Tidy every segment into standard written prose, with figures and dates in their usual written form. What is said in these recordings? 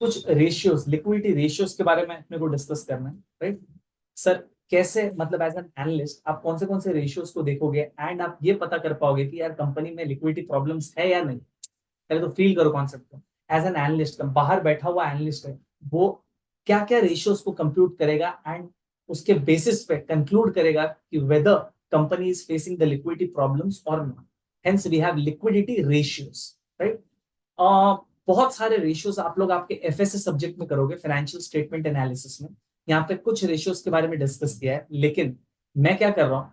कुछ ratios, liquidity ratios के बारे में अपने को डिस्कस करना है, राइट सर? कैसे, मतलब एज एन एनालिस्ट आप कौन से रेशियोज को देखोगे एंड आप ये पता कर पाओगे कि यार कंपनी में लिक्विडिटी प्रॉब्लम्स है या नहीं? पहले तो फील करो कॉन्सेप्ट को। एज एन एनालिस्ट, बाहर बैठा हुआ एनालिस्ट है, वो क्या क्या रेशियोज को कंप्यूट करेगा एंड उसके बेसिस पे कंक्लूड करेगा कि whether company is facing the liquidity problems और not. Hence we have liquidity ratios, right? बहुत सारे रेशियोज आप लोग आपके एफएसएस सब्जेक्ट में करोगे, फाइनेंशियल स्टेटमेंट एनालिसिस में। यहाँ पे कुछ रेशियोज के बारे में डिस्कस किया है, लेकिन मैं क्या कर रहा हूँ,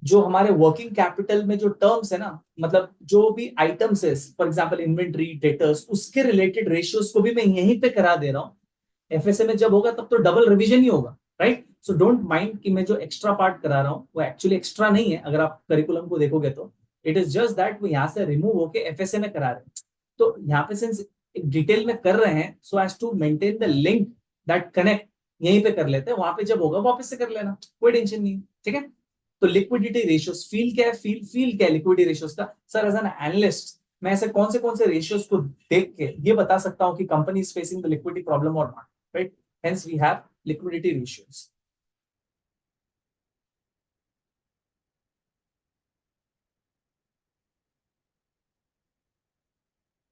जो हमारे वर्किंग कैपिटल में जो टर्म्स है ना, मतलब जो भी आइटम्स है, फॉर एग्जांपल इन्वेंट्री, डेटर्स, उसके रिलेटेड रेशियोज को भी मैं यहीं पे करा दे रहा हूँ। एफएसए में जब होगा तब तो डबल रिवीजन ही होगा, राइट? सो डोंट माइंड कि मैं जो एक्स्ट्रा पार्ट करा रहा हूँ वो एक्चुअली एक्स्ट्रा नहीं है। अगर आप करिकुलम को देखोगे तो इट इज जस्ट दैट वो यहाँ से रिमूव होके एफएसए में करा रहे हैं। तो यहाँ पे सिंस डिटेल में कर रहे हैं, so as to maintain the link that connect, यहीं पे कर लेते हैं। वहां पे जब होगा वापस से कर लेना, कोई टेंशन नहीं, ठीक है? तो लिक्विडिटी रेशियोज, फील क्या है, फील क्या है लिक्विडिटी रेशियोज का? सर एज एन एनालिस्ट मैं ऐसे कौन से रेशियोज को देख के ये बता सकता हूं कि company is facing the liquidity problem और not, right? Hence we have liquidity ratios.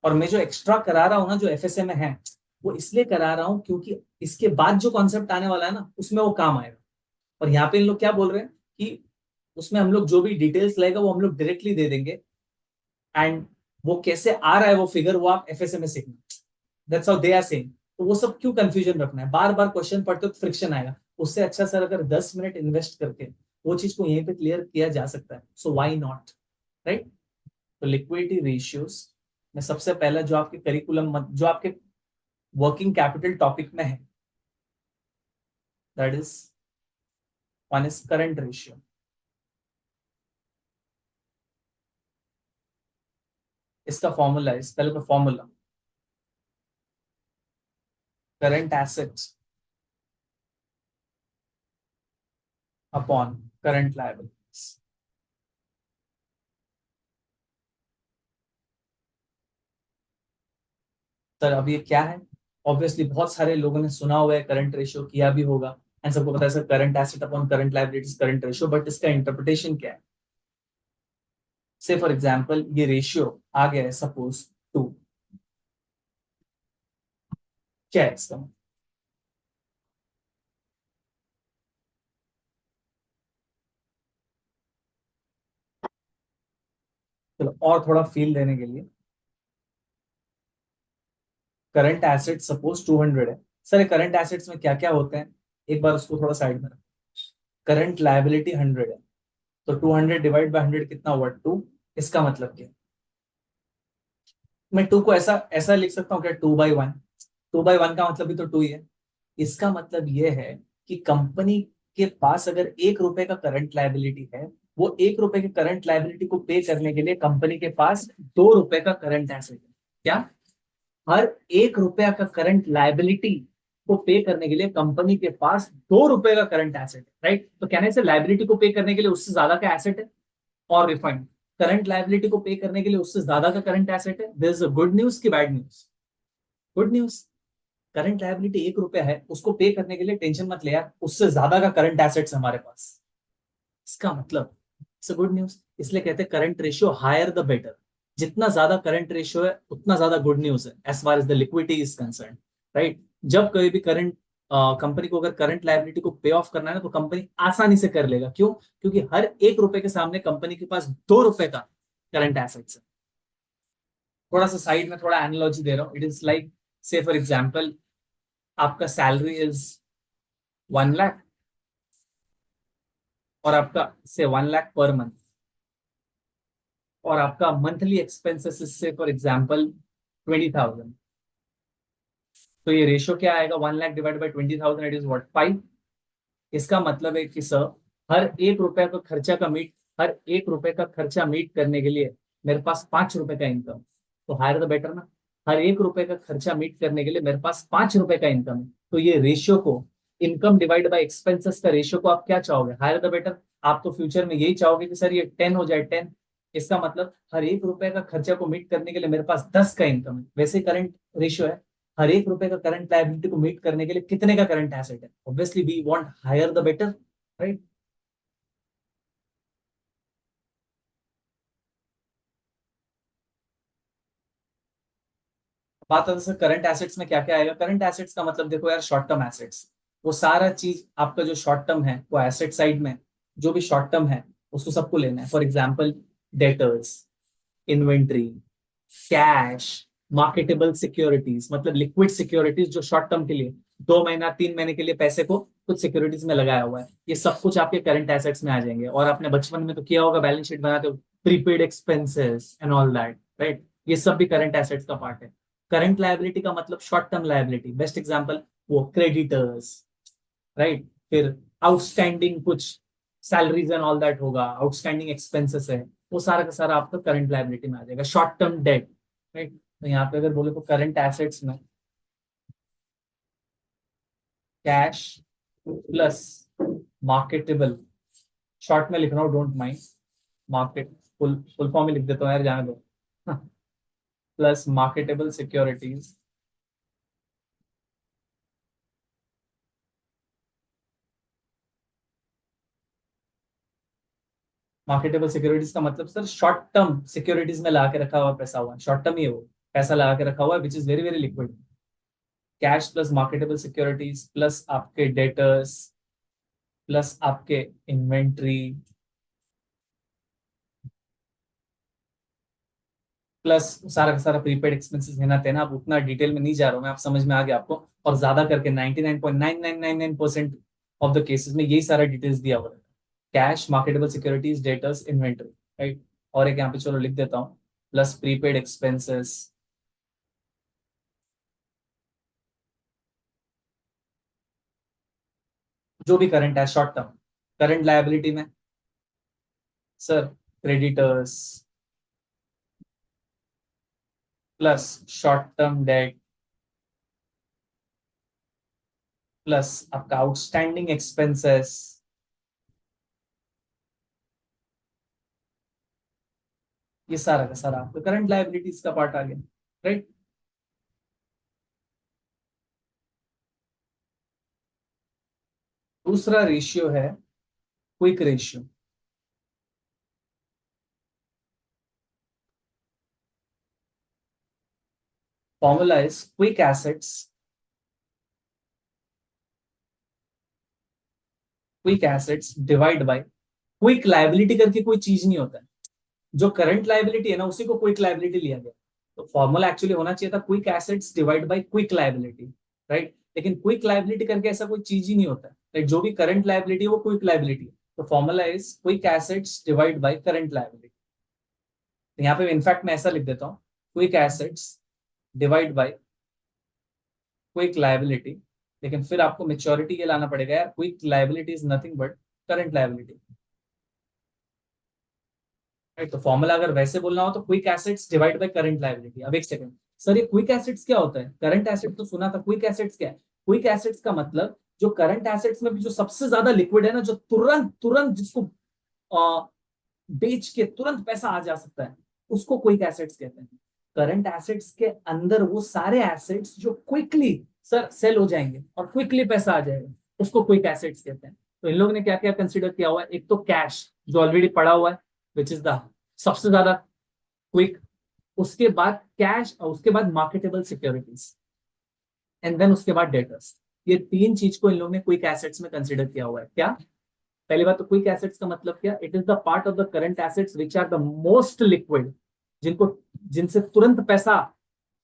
और मैं जो एक्स्ट्रा करा रहा हूँ ना, जो एफएसए में है, वो इसलिए करा रहा हूँ क्योंकि इसके बाद जो कॉन्सेप्ट आने वाला है ना, उसमें वो काम आएगा। और यहाँ पे इन लोग क्या बोल रहे हैं कि उसमें हम लोग जो भी डिटेल्स लगेगा वो हम लोग डायरेक्टली दे देंगे, एंड वो कैसे आ रहा है वो फिगर, वो आप एफएसए में सीखना। That's how they are saying. तो वो सब क्यों कंफ्यूजन रखना है, बार बार क्वेश्चन पढ़ते हो तो फ्रिक्शन आएगा। उससे अच्छा सर अगर 10 मिनट इन्वेस्ट करके वो चीज को यहीं पे क्लियर किया जा सकता है, सो व्हाई नॉट, राइट? तो लिक्विडिटी रेशियोज में सबसे पहला जो आपके करिकुलम, जो आपके वर्किंग कैपिटल टॉपिक में है, that is one is current ratio. इसका फॉर्मूला इज, पहले तो formula, current assets upon current liabilities. Sir अब ये क्या है? ऑब्वियसली बहुत सारे लोगों ने सुना हुआ है, करंट रेशियो किया भी होगा, एंड सबको पता है sir current asset upon current liabilities current ratio, but इसका इंटरप्रिटेशन क्या है? से फॉर एग्जांपल ये रेशियो आ गया है सपोज 2, क्या है इसका मतलब? चलो और थोड़ा फील देने के लिए, करंट एसेट सपोज 200 है। सर करंट एसेट्स में क्या क्या होते हैं, एक बार उसको थोड़ा साइड में रखो। करंट लायबिलिटी 100 है, तो 200 डिवाइड बाय 100 कितना हुआ? 2। इसका मतलब क्या? मैं 2 को ऐसा ऐसा लिख सकता हूँ क्या, 2/1? 2/1 का मतलब भी तो 2 ही है। इसका मतलब ये है कि कंपनी के पास अगर 1 रुपए का करंट लायबिलिटी है, वो 1 रुपए के करंट लायबिलिटी को पे करने के लिए कंपनी के पास 2 रुपए का करंट एसेट है। क्या? हर 1 रुपया का करंट लायबिलिटी को पे करने के लिए कंपनी के पास 2 रुपए का करंट एसेट है, राइट? तो कहने से लायबिलिटी को पे करने के लिए उससे ज्यादा का एसेट है, और रिफंड करंट लायबिलिटी को पे करने के लिए उससे ज्यादा का करंट एसेट है। दिस इज गुड न्यूज की bad news? Good news. Current liability 1 रुपया है, उसको पे करने के लिए टेंशन मत ले यार, उससे ज्यादा का करंट एसेट्स हमारे पास। इसका मतलब इट्स गुड न्यूज। इसलिए कहते हैं current ratio higher the better. जितना ज्यादा करंट रेशियो है उतना ज्यादा गुड न्यूज है as far as the liquidity is concern, right? जब कभी भी करंट कंपनी को अगर करंट लायबिलिटी को पे ऑफ करना है ना, तो कंपनी आसानी से कर लेगा। क्यों? क्योंकि हर 1 रुपए के सामने कंपनी के पास 2 रुपए का करंट एसेट्स है। थोड़ा सा साइड में थोड़ा एनालॉजी दे रहा हूँ। इट इज लाइक, से फॉर एग्जाम्पल, आपका सैलरी इज 1 लाख, और आपका से 1 लाख पर मंथ, और आपका मंथली एक्सपेंसेस से फॉर एग्जाम्पल 20,000। तो ये रेशियो क्या आएगा? 1 lakh divide by 20,000, it is what? 5। इसका मतलब है कि सर हर 1 रुपए का खर्चा का मीट हर 1 रुपए का खर्चा मीट करने के लिए मेरे पास 5 रुपए का इनकम। तो हायर द बेटर ना। हर 1 रुपए का खर्चा मीट करने के लिए मेरे पास 5 रुपए का इनकम है। तो ये रेशियो को, इनकम डिवाइड बाई एक्सपेंसेस का रेशियो को आप क्या चाहोगे? Higher the better. आप तो फ्यूचर में यही चाहोगे कि सर ये 10 हो जाए, 10। इसका मतलब हर 1 रुपए का खर्चा को मीट करने के लिए मेरे पास 10 का इनकम है। वैसे करंट रेशियो है, हर एक रुपए का करंट लायबिलिटी को मीट करने के लिए कितने का करंट एसेट है, obviously we want higher the better, right. बात है सर करंट एसेट्स में क्या क्या आएगा। करंट एसेट्स का मतलब देखो यार, शॉर्ट टर्म एसेट्स, वो सारा चीज आपका जो शॉर्ट टर्म है वो एसेट साइड में जो भी शॉर्ट टर्म है उसको सबको लेना है। For example debtors, inventory, cash, marketable securities, मतलब लिक्विड सिक्योरिटीज जो शॉर्ट टर्म के लिए 2 महीना 3 महीने के लिए पैसे को कुछ सिक्योरिटीज में लगाया हुआ है, ये सब कुछ आपके करंट एसेट्स में आ जाएंगे। और आपने बचपन में तो किया होगा, बैलेंस शीट बनाते हो, prepaid expenses and all that, right, ये सब भी करंट एसेट्स का पार्ट है। करंट लायबिलिटी का मतलब short term liability, best example वो क्रेडिटर्स, राइट, फिर आउटस्टैंडिंग कुछ सैलरीज एंड ऑल दैट होगा, आउटस्टैंडिंग एक्सपेंसेस है, वो सारा का सारा आपका करंट लायबिलिटी में आ जाएगा। Short term debt, right. तो यहाँ पे अगर बोले तो करंट एसेट्स में कैश प्लस मार्केटेबल, शॉर्ट में लिख रहा हूँ don't mind, market full full form में लिख देता हूँ यार, जाने दो, plus marketable securities, marketable securities का मतलब सर शॉर्ट टर्म सिक्योरिटीज में ला के रखा हुआ पैसा हुआ, शॉर्ट टर्म ही है वो, पैसा लगा के रखा हुआ है which is very very liquid. Cash plus marketable securities plus आपके डेटर्स प्लस आपके इन्वेंट्री प्लस सारा का सारा प्रीपेड एक्सपेंसेस लेना देना। अब उतना डिटेल में नहीं जा रहा हूँ मैं, आप समझ में आ गया आपको। और ज्यादा करके 99.9999% ऑफ द केसेस में यही सारा डिटेल्स दिया हुआ है, cash, marketable securities, debtors, inventory, right. और एक यहाँ पे चलो लिख देता हूँ, प्लस प्रीपेड एक्सपेंसेस, जो भी करंट है शॉर्ट टर्म। करंट लायबिलिटी में sir creditors plus short term debt plus आपका आउटस्टैंडिंग एक्सपेंसेस, ये सारा का सारा आपका करंट लायबिलिटीज का पार्ट आ गया, राइट। दूसरा रेशियो है quick ratio. Formula is quick assets, quick assets divide by quick liability करके कोई चीज नहीं होता है। जो करंट लायबिलिटी है ना उसी को क्विक लायबिलिटी लिया गया। तो फॉर्मूला एक्चुअली होना चाहिए था quick assets divide by quick liability, right. लेकिन क्विक लायबिलिटी करके ऐसा कोई चीज ही नहीं होता है, राइट। जो भी करंट लायबिलिटी है वो क्विक लायबिलिटी है। तो formula is quick assets divide by current liability. तो यहाँ पे इनफैक्ट मैं ऐसा लिख देता हूँ, quick assets divide by quick liability. लेकिन फिर आपको मेच्योरिटी ये लाना पड़ेगा यार, quick liability is nothing but current liability, right. तो फॉर्मूला अगर वैसे बोलना हो तो quick assets divide by current liability. अब एक सेकंड सर, ये क्विक एसेट्स क्या होता है? करंट एसेट तो सुना था, क्विक एसेट्स क्या है? क्विक एसेट्स का मतलब जो करंट एसेट्स में भी जो सबसे ज्यादा लिक्विड है ना, जो तुरंत तुरंत जिसको अ, बेच के तुरंत पैसा आ जा सकता है, उसको क्विक एसेट्स कहते हैं। करंट एसेट्स के अंदर वो सारे एसेट्स जो क्विकली सर सेल हो जाएंगे और क्विकली पैसा आ जाएगा, उसको क्विक एसेट्स कहते हैं। तो इन लोगों ने क्या क्या कंसिडर किया हुआ है? एक तो कैश जो ऑलरेडी पड़ा हुआ है विच इज द सबसे ज्यादा क्विक, उसके बाद कैश और उसके बाद मार्केटेबल सिक्योरिटीज एंड देन उसके बाद डेटर्स। ये तीन चीज को इन लोगों ने क्विक एसेट्स में कंसिडर किया हुआ है। क्या? पहली बात तो क्विक एसेट्स का मतलब क्या? It is the part of the current assets which are the most liquid, जिनको जिनसे तुरंत पैसा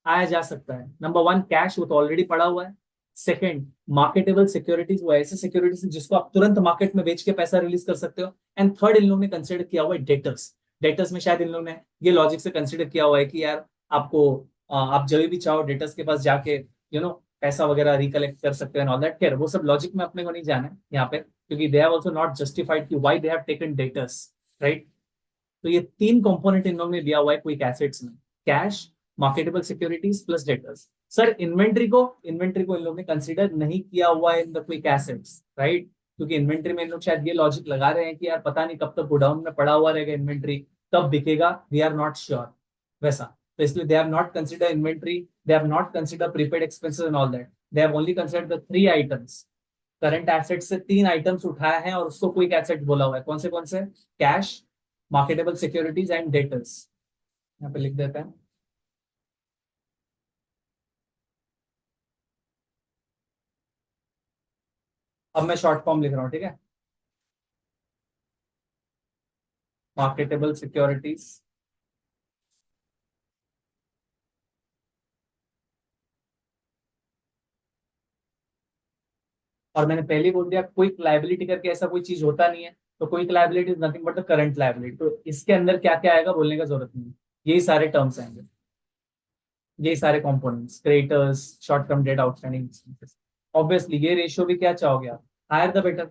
आया जा सकता है। नंबर वन कैश, वो तो ऑलरेडी पड़ा हुआ है। सेकंड मार्केटेबल सिक्योरिटीज, वो ऐसे सिक्योरिटीज जिसको आप तुरंत मार्केट में बेच के पैसा रिलीज कर सकते हो। एंड थर्ड इन लोगों ने कंसिडर किया हुआ है डेटर्स। डेटर्स में शायद इन लोगों ने ये लॉजिक से कंसिडर किया हुआ है कि यार आपको आप जब भी चाहो डेटर्स के पास जाके पैसा वगैरह रिकलेक्ट कर सकते हैं ऑल दैट। खैर वो सब लॉजिक में अपने को नहीं जाना है यहाँ पे, क्योंकि they have also not justified कि why they have taken debtors, right. तो ये तीन कंपोनेंट इन लोगों ने दिया हुआ है क्विक एसेट्स में, cash, marketable securities plus debtors. Sir inventory को इन लोगों ने कंसीडर नहीं किया हुआ है in the quick assets, right. क्योंकि इन्वेंट्री में इन लोग शायद ये लॉजिक लगा रहे हैं कि यार पता नहीं कब तक गोडाउन में पड़ा हुआ रहेगा इन्वेंट्री, कब बिकेगा, वी आर नॉट श्योर, वैसा। तो इसलिए they have not consider inventory, they have not consider prepaid expenses and all that, they have only considered the three items. Current asset से तीन आइटम्स उठाए हैं और उसको क्विक एसेट बोला हुआ है। कौन से? Cash, marketable securities and debtors. यहाँ पे लिख देते हैं। अब मैं शॉर्ट फॉर्म लिख रहा हूँ, ठीक है। मार्केटेबल सिक्योरिटीज, और मैंने पहले ही बोल दिया क्विक लायबिलिटी करके ऐसा कोई चीज होता नहीं है। तो quick liability is nothing but the current liability. तो इसके अंदर क्या क्या आएगा बोलने का जरूरत नहीं है, यही सारे टर्म्स आएंगे, यही सारे components, creditors, short term debt, outstanding expenses. Obviously ये रेशियो भी क्या चाहोगे आप, हायर द बेटर।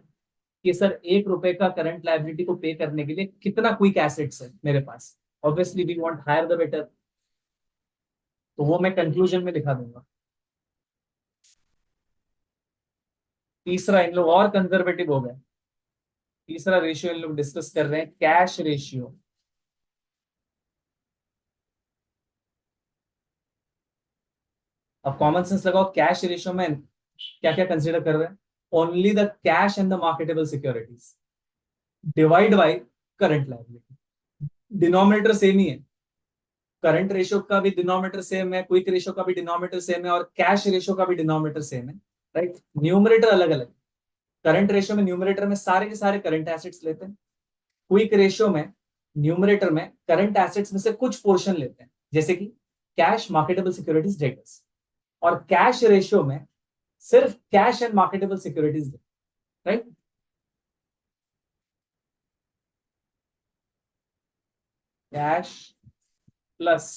कि सर 1 रुपए का करंट लायबिलिटी को पे करने के लिए कितना क्विक एसेट्स है मेरे पास, obviously we want higher the better. तो वो मैं कंक्लूजन में दिखा दूंगा। तीसरा, इन लोग और कंजर्वेटिव हो गए। तीसरा रेशियो इन लोग डिस्कस कर रहे हैं, कैश रेशियो। अब कॉमन सेंस लगाओ, कैश रेशियो में क्या क्या कंसिडर कर रहे हैं? Only the cash and the marketable securities divide by current liability. Denominator same ही है, करंट रेशियो का भी डिनोमिनेटर सेम है, क्विक रेशियो का भी डिनोमिनेटर सेम है, और कैश रेशियो का भी डिनोमिनेटर सेम है, राइट। न्यूमरेटर अलग अलग। करंट रेशियो में न्यूमरेटर में सारे के सारे करंट एसेट्स लेते हैं, क्विक रेशियो में न्यूमरेटर में करंट एसेट्स में से कुछ पोर्शन लेते हैं, जैसे कि कैश, मार्केटेबल सिक्योरिटीज, डेटर्स। और कैश रेशियो में सिर्फ cash and marketable securities, right. Cash plus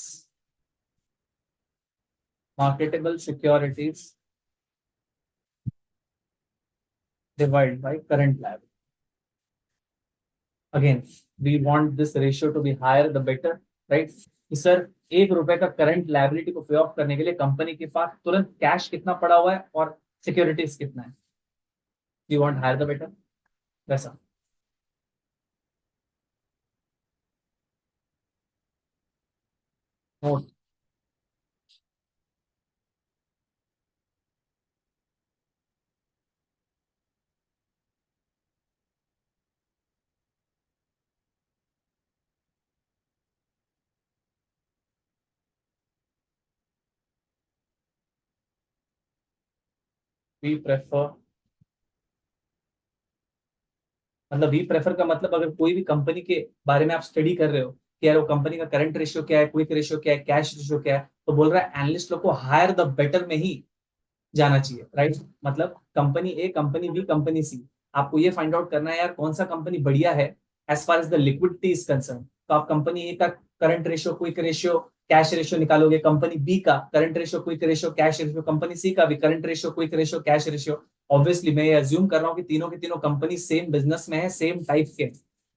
marketable securities divide by current liability. Again we want this ratio to be higher the better, right. कि sir 1 रुपए का current liability को पे of करने के लिए कंपनी के पास तुरंत कैश कितना पड़ा हुआ है और सिक्योरिटीज कितना है, we want higher the better, वैसा। नोट, वी प्रेफर, मतलब वी प्रेफर का मतलब अगर कोई भी कंपनी के बारे में आप स्टडी कर रहे हो कि यार वो कंपनी का करंट रेशियो क्या है, क्विक रेशियो क्या है, कैश रेशियो क्या है, तो बोल रहा है एनालिस्ट लोग को हायर द बेटर में ही जाना चाहिए, राइट। मतलब company A, company B, company सी, आपको ये फाइंड आउट करना है यार कौन सा कंपनी बढ़िया है as far as the liquidity is concern. तो आप कंपनी ए का current ratio, quick ratio, cash ratio निकालोगे, कंपनी बी का current ratio, quick ratio, cash ratio, company C का भी current ratio, quick ratio, cash ratio. Obviously मैं ये assume कर रहा हूँ कि तीनों के तीनों कंपनी सेम बिजनेस में है, सेम टाइप के,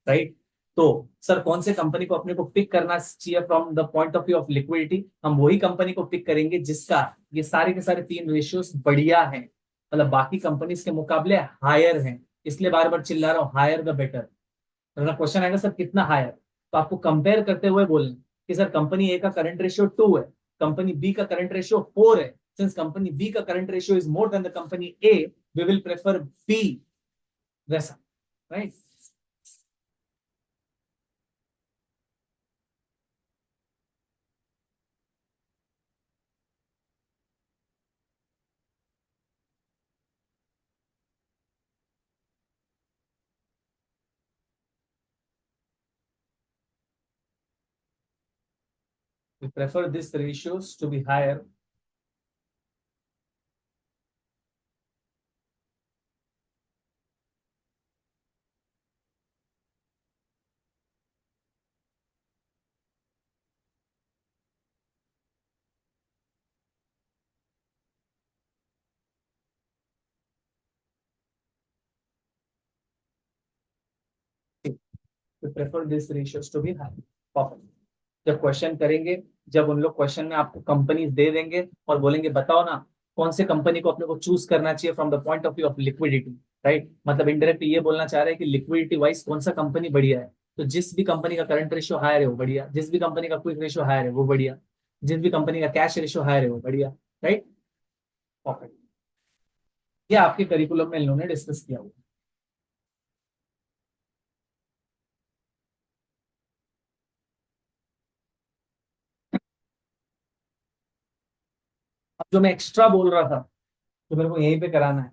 राइट। तो सर कौन से कंपनी को अपने को पिक करना चाहिए from the point of view of liquidity? हम वही कंपनी को पिक करेंगे जिसका ये सारे के सारे तीन रेशियोस बढ़िया हैं, मतलब बाकी कंपनीज के मुकाबले हायर हैं। इसलिए बार बार चिल्ला रहा हूँ, हायर द बेटर। अगर क्वेश्चन आएगा सर कितना हायर, तो आपको कंपेयर करते हुए बोलना कि सर कंपनी ए का करंट रेशियो 2 है, कंपनी बी का करंट रेशियो 4 है। सिंस कंपनी बी का current ratio is more than the company A, we will prefer B, वैसा, right. We prefer this ratios to be higher. We prefer this ratios to be higher, perfect. जब question करेंगे, जब उन लोग question में आपको companies दे देंगे और बोलेंगे बताओ ना कौन से कंपनी को अपने को चूज करना चाहिए from the point of view of liquidity, right. मतलब इनडायरेक्टली ये बोलना चाह रहे हैं कि लिक्विडिटी वाइज कौन सा कंपनी बढ़िया है। तो जिस भी कंपनी का करंट रेशियो हायर है वो बढ़िया, जिस भी कंपनी का क्विक रेशियो हायर है वो बढ़िया। जिस भी कंपनी का कैश रेशियो हायर है वो बढ़िया, राइट, परफेक्ट। ये आपके करिकुलम में इन्होंने डिस्कस किया हुआ। अब जो मैं एक्स्ट्रा बोल रहा था, जो मेरे को यहीं पे कराना है,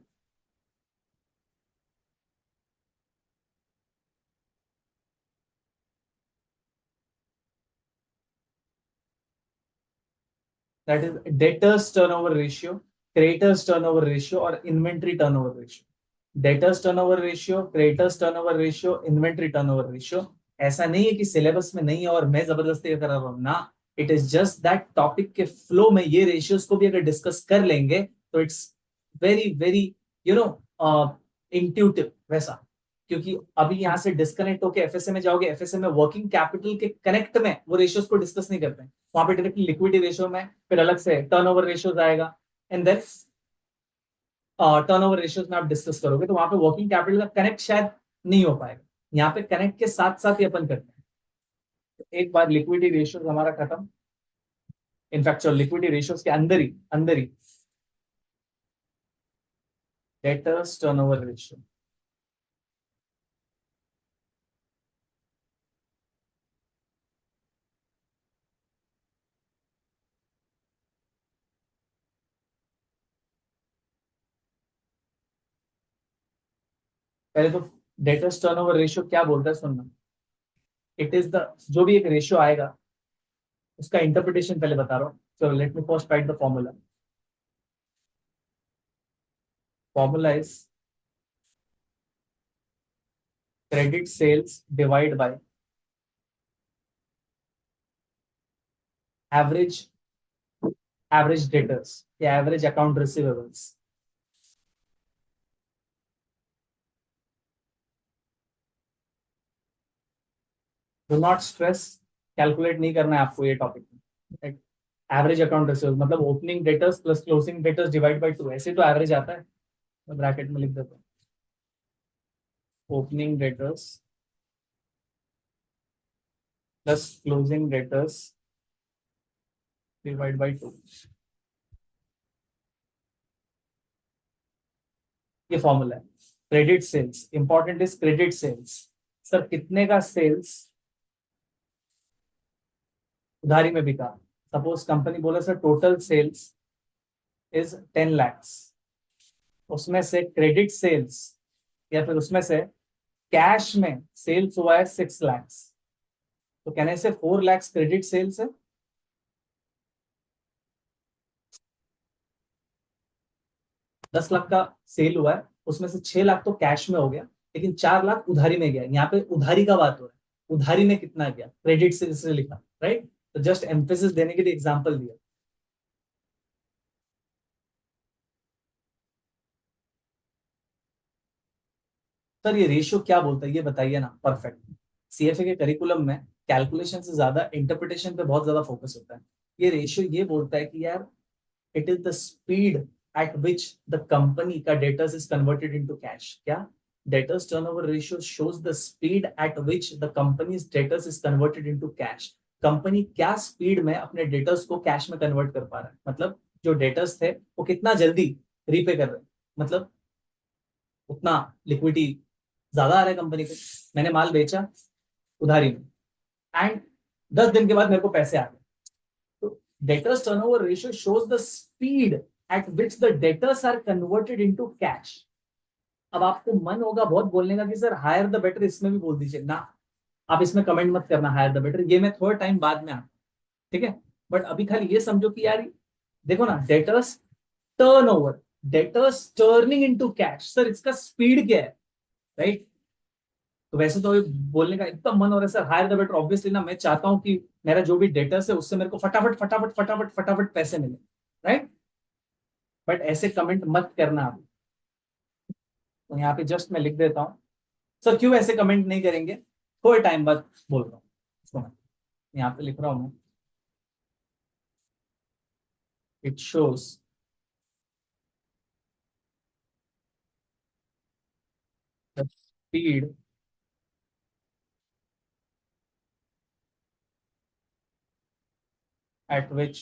that is debtors turnover ratio, creditors turnover ratio और inventory turnover ratio. Debtors turnover ratio, creditors turnover ratio, inventory turnover ratio. ऐसा नहीं है कि सिलेबस में नहीं है और मैं जबरदस्ती करा रहा हूँ ना। It is just that topic के फ्लो में ये रेशियोज को भी अगर डिस्कस कर लेंगे तो it's very very you know intuitive वैसा। क्योंकि अभी यहाँ से डिस्कनेक्ट होकर एफएसए में जाओगे, एफएसए में वर्किंग कैपिटल के कनेक्ट में वो रेशियोज को डिस्कस नहीं करते हैं। वहां पे डायरेक्टली लिक्विडिटी रेशियो में फिर अलग से टर्नओवर रेशियोज आएगा, एंड देन टर्नओवर रेशियोज में आप डिस्कस करोगे तो वहां पे वर्किंग कैपिटल का कनेक्ट शायद नहीं हो पाएगा। यहाँ पे कनेक्ट के साथ साथ ही अपन करते हैं। तो एक बार लिक्विडिटी रेशियोज हमारा खत्म, इनफैक्ट लिक्विडिटी रेशियोज के अंदर ही डेटर्स टर्नओवर रेशियो। पहले तो डेटर्स टर्नओवर रेशियो क्या बोलता है सुनना। इट इज द, जो भी एक रेशियो आएगा उसका इंटरप्रिटेशन पहले बता रहा हूँ। चलो let me first write the formula. Formula is credit sales divide by average average debtors या average account receivables. Do not stress, calculate नहीं करना है आपको ये टॉपिक में। एवरेज अकाउंट रिसीवेबल मतलब opening debtors plus closing debtors divide by 2, ऐसे तो एवरेज आता है। मैं ब्रैकेट में लिख देता हूँ, opening debtors plus closing debtors divide by 2। ये फॉर्मूला है। Credit sales, important is credit sales. Sir कितने का सेल्स उधारी में बिका। सपोज कंपनी बोले sir total sales is 10 lakhs, उसमें से क्रेडिट सेल्स या फिर उसमें से कैश में सेल्स हुआ है 6 lakhs, तो कहने से 4 lakhs क्रेडिट सेल्स है। 10 लाख का सेल हुआ है, उसमें से 6 लाख तो कैश में हो गया, लेकिन 4 लाख उधारी में गया। यहाँ पे उधारी का बात हो रहा है, उधारी में कितना गया, क्रेडिट सेल्स से लिखा, राइट। तो जस्ट एम्फेसिस देने के लिए एग्जांपल दिया। सर ये रेशियो क्या बोलता है ये बताइए ना। परफेक्ट। सीएफए के करिकुलम में कैलकुलेशन से ज्यादा इंटरप्रिटेशन पे बहुत ज्यादा फोकस होता है। ये रेशियो ये बोलता है कि यार it is the speed at which the company का debtors is converted into cash. क्या, debtors turnover ratio shows the speed at which the company's debtors is converted into cash. Company क्या स्पीड में अपने डेटर्स को cash में convert कर पा रहा है, मतलब जो डेटर्स थे वो कितना जल्दी रीपे कर रहे हैं, मतलब उतना लिक्विडिटी ज्यादा आ रहा है कंपनी को। मैंने माल बेचा उधारी में, एंड 10 दिन के बाद मेरे को पैसे आ गए। तो debtors turnover ratio shows the speed at which the debtors are converted into cash. अब आपको मन होगा बहुत बोलने का कि सर हायर द बेटर, इसमें भी बोल दीजिए ना। आप इसमें कमेंट मत करना हायर द बेटर, ये मैं थोड़ा टाइम बाद में आता, ठीक है। बट अभी खाली ये समझो कि यार देखो ना, debtors turnover, debtors turning into cash, sir इसका स्पीड क्या है, राइट। तो वैसे तो बोलने का एकदम मन हो रहा है sir higher the better, obviously ना मैं चाहता हूं कि मेरा जो भी डेटर्स है उससे मेरे को फटाफट फटाफट फटाफट फटाफट पैसे मिले, राइट। बट ऐसे कमेंट मत करना आप। तो यहाँ पे जस्ट मैं लिख देता हूँ, सर क्यों ऐसे कमेंट नहीं करेंगे, थोड़े टाइम बाद बोल रहा हूँ इसको मैं। यहाँ पे लिख रहा हूँ, it shows the speed at which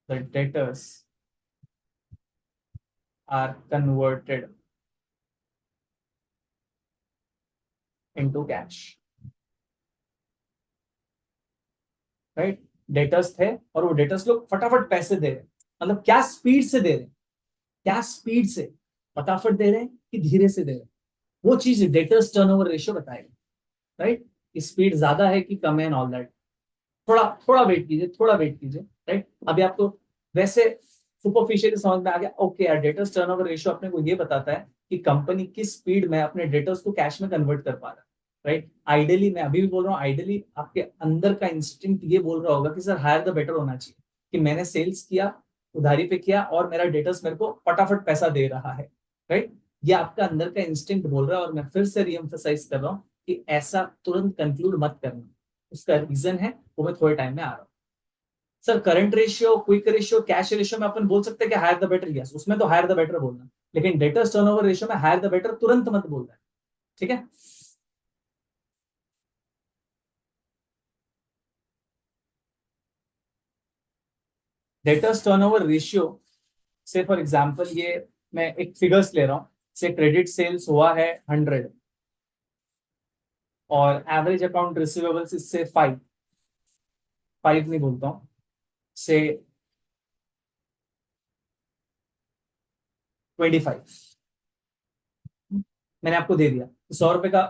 the debtors are converted into cash, right. Debtors थे और वो डेटर्स लोग फटाफट पैसे दे रहे हैं, मतलब क्या स्पीड से दे रहे हैं, क्या स्पीड से फटाफट दे रहे हैं कि धीरे से दे रहे हैं, वो चीज डेटर्स टर्नओवर रेशियो बताएगा, राइट। स्पीड ज्यादा है कि कम है एंड ऑल दैट। थोड़ा थोड़ा वेट कीजिए, थोड़ा वेट कीजिए, राइट। अभी आपको वैसे सुपरफिशियली समझ में आ गया, ओके यार, डेटर्स टर्नओवर रेशियो अपने को ये बताता है कि कंपनी किस स्पीड में अपने डेटर्स को कैश में कन्वर्ट कर पा रहा है, राइट। आइडियली मैं अभी भी बोल रहा हूँ, आइडियली आपके अंदर का इंस्टिंक्ट ये बोल रहा होगा कि सर हायर द बेटर होना चाहिए, कि मैंने सेल्स किया, उधारी पे किया और मेरा डेटर्स मेरे को फटाफट पैसा दे रहा है, राइट। ये आपका अंदर का इंस्टिंक्ट बोल रहा है और मैं फिर से रीएम्फसाइज कर रहा हूँ कि ऐसा तुरंत कंक्लूड मत करना, उसका रीजन है वो मैं थोड़े टाइम में आ रहा हूँ। Sir current ratio, quick ratio, cash ratio में अपन बोल सकते हैं कि हायर द बेटर, यस, उसमें तो हायर द बेटर बोलना, लेकिन डेटर्स टर्नओवर रेशियो में हायर द बेटर तुरंत मत बोलना है, ठीक है। डेटर्स टर्नओवर रेशियो से फॉर एग्जांपल ये मैं एक फिगर्स ले रहा हूँ, से क्रेडिट सेल्स हुआ है 100 और एवरेज अकाउंट रिसीवेबल्स इससे 5 नहीं बोलता हूँ, से 25 मैंने आपको दे दिया, 100 रुपए का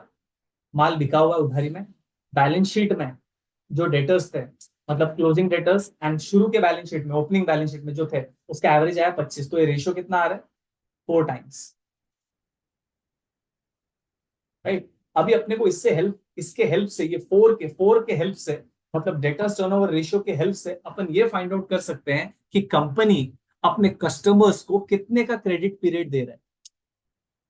माल बिका हुआ है उधारी में, बैलेंस शीट में जो डेटर्स थे, मतलब क्लोजिंग डेटर्स एंड शुरू के बैलेंस शीट में, ओपनिंग बैलेंस शीट में जो थे, उसका एवरेज आया 25, तो ये रेशियो कितना आ रहा है, 4 टाइम्स, राइट। अभी अपने को इससे हेल्प, इसके हेल्प से, ये फोर के हेल्प से, मतलब डेटर्स टर्नओवर रेशियो के हेल्प से अपन ये फाइंड आउट कर सकते हैं कि कंपनी अपने कस्टमर्स को कितने का क्रेडिट पीरियड दे रहा है।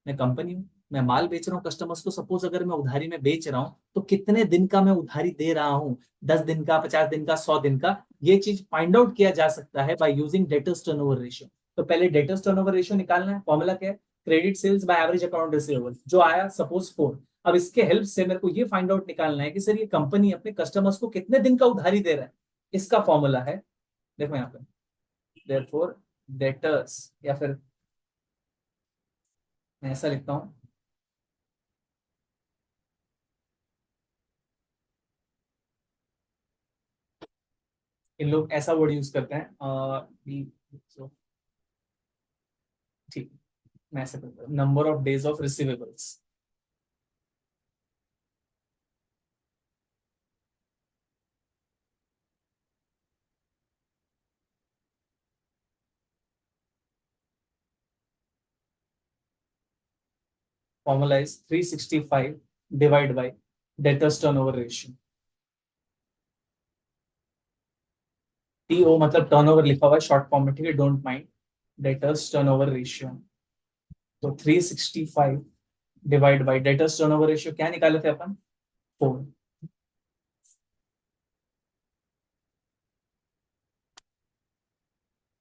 मैं कंपनी हूं, मैं माल बेच रहा हूँ कस्टमर्स को, सपोज अगर मैं उधारी में बेच रहा हूँ तो कितने दिन का मैं उधारी दे रहा हूँ, 10 दिन का, 50 दिन का, 100 दिन का, ये चीज फाइंड आउट किया जा सकता है by using debtors turnover ratio. तो पहले डेटर्स टर्नओवर रेशियो निकालना है, फॉर्मूला क्या है, credit sales by average account receivable, जो आया सपोज 4। अब इसके हेल्प से मेरे को ये फाइंड आउट निकालना है कि सर ये कंपनी अपने कस्टमर्स को कितने दिन का उधारी दे रहा है, इसका फॉर्मूला है, देखो यहाँ पे, देयरफॉर डेटर्स, या फिर मैं ऐसा लिखता हूँ, इन लोग ऐसा वर्ड यूज करते हैं, ठीक, मैं ऐसे करता हूँ, number of days of receivables, formula is 365 divide by debtors turnover ratio. TO मतलब टर्नओवर लिखा हुआ है शॉर्ट फॉर्म में, ठीक है, don't mind, debtors turnover ratio. तो 365 divide by debtors turnover ratio क्या निकाले थे अपन, 4।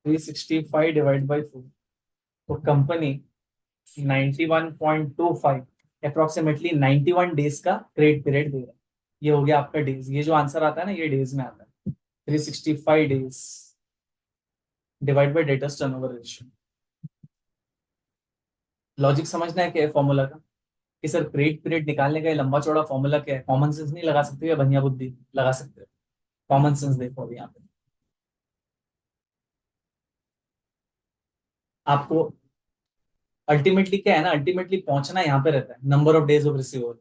365 डिवाइड बाय 4, तो कंपनी 91.25 अप्रोक्सीमेटली 91 डेज का क्रेडिट पीरियड दे रहा है। ये हो गया आपका डेज, ये जो आंसर आता है ना, ये डेज में आता है, 365 days divide by debtors turnover ratio. Logic समझना है क्या है फॉर्मूला का, कि सर क्रेडिट पीरियड निकालने का ये लंबा चौड़ा फॉर्मूला क्या है, कॉमन सेंस नहीं लगा सकते या बनिया बुद्धि लगा सकते हो, कॉमन सेंस देखो अभी यहाँ पे आपको, अल्टीमेटली क्या है ना, अल्टीमेटली पहुंचना यहाँ पे रहता है, number of days of receivable,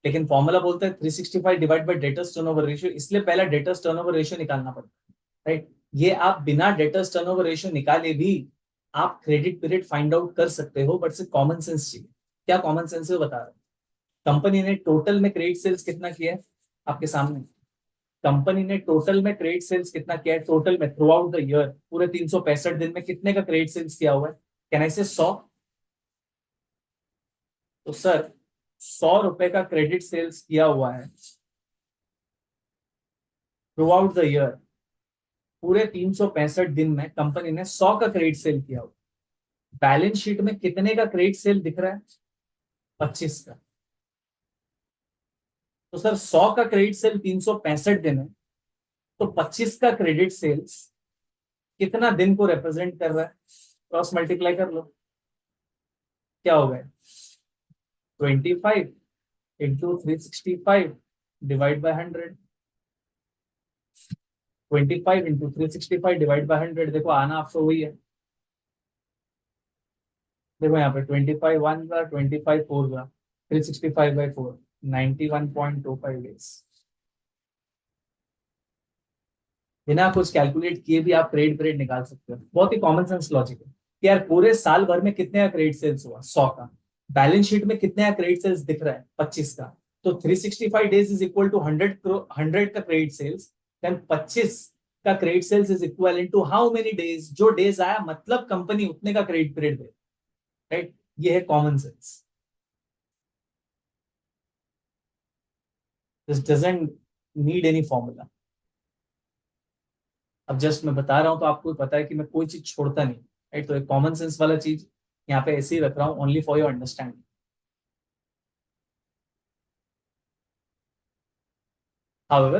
लेकिन फॉर्मूला बोलता है 365 divide by debtors turnover ratio, इसलिए पहला डेटर्स टर्नओवर रेशियो निकालना पड़ता है, राइट। ये आप बिना डेटर्स टर्नओवर रेशियो निकाले भी आप क्रेडिट पीरियड फाइंड आउट कर सकते हो, बट से कॉमन सेंस चाहिए। क्या कॉमन सेंस है वो बता रहा हूं। कंपनी ने टोटल में क्रेडिट सेल्स कितना किया है आपके सामने, कंपनी ने टोटल में क्रेडिट सेल्स कितना किया है, टोटल में थ्रू आउट द ईयर, पूरे 365 दिन में कितने का क्रेडिट सेल्स किया हुआ है, कैन आई से 100। तो सर 100 रुपए का क्रेडिट सेल्स किया हुआ है थ्रू आउट द ईयर, पूरे 365 दिन में कंपनी ने 100 का क्रेडिट सेल किया हुआ, बैलेंस शीट में कितने का क्रेडिट सेल दिख रहा है, 25 का। तो सर 100 का क्रेडिट सेल 365 दिन है, तो 25 का क्रेडिट सेल्स कितना दिन को रिप्रेजेंट कर रहा है? क्रॉस मल्टीप्लाई कर लो, क्या हो गया? 25 into 365 divide bye 100। 25 into 365 divide bye 100, देखो आना आपको वही है। देखो यहाँ पे 25 वन का, 25 फोर का, 365/4, 91.25 डेज। बिना कुछ कैलकुलेट किए भी आप क्रेडिट पीरियड निकाल सकते हो। बहुत ही कॉमन सेंस लॉजिक है कि यार पूरे साल भर में कितने का क्रेडिट सेल्स हुआ? 100 का। बैलेंस शीट में कितने का क्रेडिट सेल्स दिख रहा है? 25 का। तो 365 डेज इज इक्वल टू 100 का क्रेडिट सेल्स, देन 25 का credit sales is equal to how many days? जो डेज आया मतलब कंपनी उतने का क्रेडिट पीरियड दे, राइट? ये है common sense. This doesn't need any formula. अब जस्ट मैं बता रहा हूं तो आपको पता है कि मैं कोई चीज छोड़ता नहीं, राइट? तो एक कॉमन सेंस वाला चीज यहाँ पे ऐसे ही रख रहा हूँ, only for your understanding. However,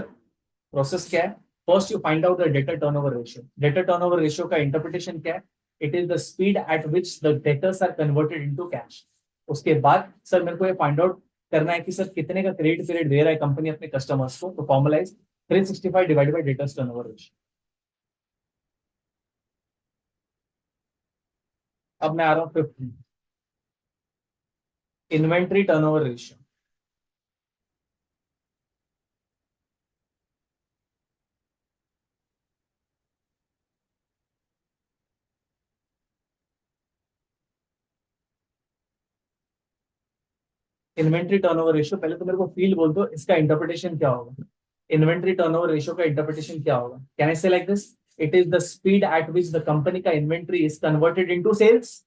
process क्या है? First you find out the debtor turnover ratio. Debtor turnover ratio का इंटरप्रिटेशन क्या है? It is the speed at which the debtors are converted into cash. उसके बाद सर मेरे को ये फाइंड आउट करना है कि सर कितने का क्रेडिट पीरियड दे रहा है कंपनी अपने कस्टमर्स को, तो formula is 365 divide by debtors turnover ratio. अब मैं आ रहा हूँ 5th, inventory turnover ratio. Inventory turnover ratio, पहले तो मेरे को फील्ड बोल दो, इसका इंटरप्रिटेशन क्या होगा? इन्वेंट्री टर्नओवर रेशियो का इंटरप्रिटेशन क्या होगा? Can I say like this? It is the speed at which the company का inventory is converted into sales.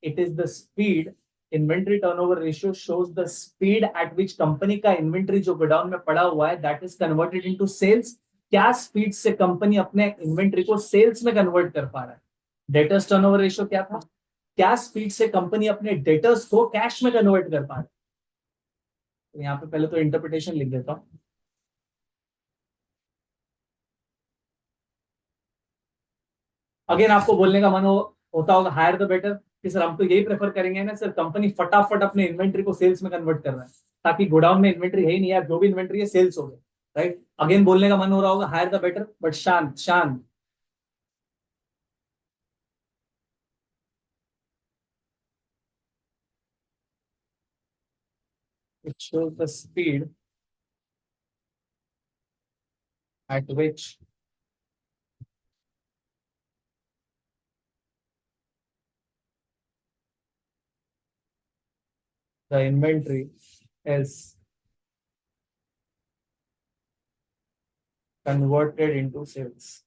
It is the speed, inventory turnover ratio shows the speed at which company का inventory जो godown में पड़ा हुआ है that is converted into sales. क्या speed से company अपने इन्वेंट्री को सेल्स में कन्वर्ट कर पा रहा है? डेटर्स टर्नओवर रेशियो क्या था? क्या स्पीड से कंपनी अपने डेटर्स को कैश में कन्वर्ट कर पा रहा है? तो यहाँ पे पहले तो इंटरप्रिटेशन लिख देता हूँ। अगेन आपको बोलने का मन होता होगा हायर द बेटर, कि सर हम तो यही प्रेफर करेंगे ना सर, कंपनी फटाफट अपने इन्वेंट्री को सेल्स में कन्वर्ट कर रहा है, ताकि गोडाउन में इन्वेंट्री है ही नहीं यार, जो भी इन्वेंट्री है सेल्स हो गए, राइट? अगेन बोलने का मन हो रहा होगा हायर द बेटर, बट शांत शांत। It shows the speed at which the inventory is converted into sales.